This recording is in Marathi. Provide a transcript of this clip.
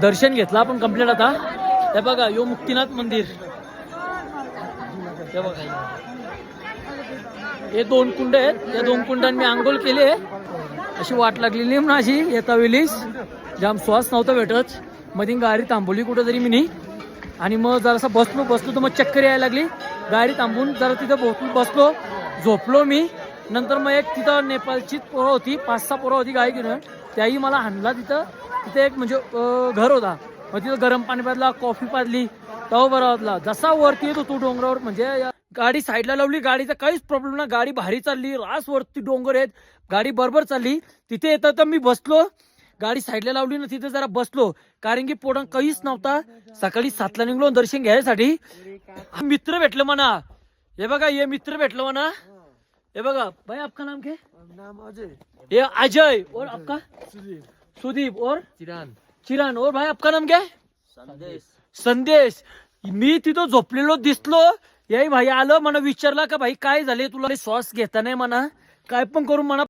दर्शन घेतलं आपण कंप्लीट. आता हे बघा यो मुक्तीनाथ मंदिर, हे बघा हे 2 कुंड आहेत. या 2 कुंडांनी मी आंघोळ केली. अशी वाट लागलेली माझी येता वेळीस, जाम श्वास नव्हता भेटत. मध्ये गाडी थांबवली कुठं तरी मी, आणि मग जरासा बसलो तर मग चक्कर यायला लागली. गाडी थांबून जरा तिथं बसलो, झोपलो मी. नंतर मग एक तिथं नेपाळची पोरं होती, 5-6 पोरं होती गाडी घेऊन, त्याही मला हाणला. तिथे एक म्हणजे घर होता. मग तिथं गरम पाणी पाजला, कॉफी पाजली, तव बरा वाटला. जसा वरती येतो तो डोंगरावर, म्हणजे गाडी साईडला लावली, गाडीचा काहीच प्रॉब्लेम नाही. गाडी भारी चालली, रास वरती डोंगर आहेत, गाडी बरोबर चालली. तिथे येतं तर मी बसलो, गाडी साईडला लावली ना, तिथे जरा बसलो, कारण की पोटात काहीच नव्हता. सकाळी 7ला निघलो दर्शन घ्यायसाठी. मित्र भेटलं म्हणा, हे बघा ये मित्र भेटलं म्हणा. हे बघा भाई, आपका नाम क्या? नाम अजय. ये अजय. और आपका? सुदीप. और चिरान. और भाई आपका नाम क्या है? संदेश. मी तिथं झोपलेलो दिसलो, याही भाई आलं, मला विचारला का भाई काय झाले तुला, श्वास घेता नाही म्हणा, काय पण करून म्हणा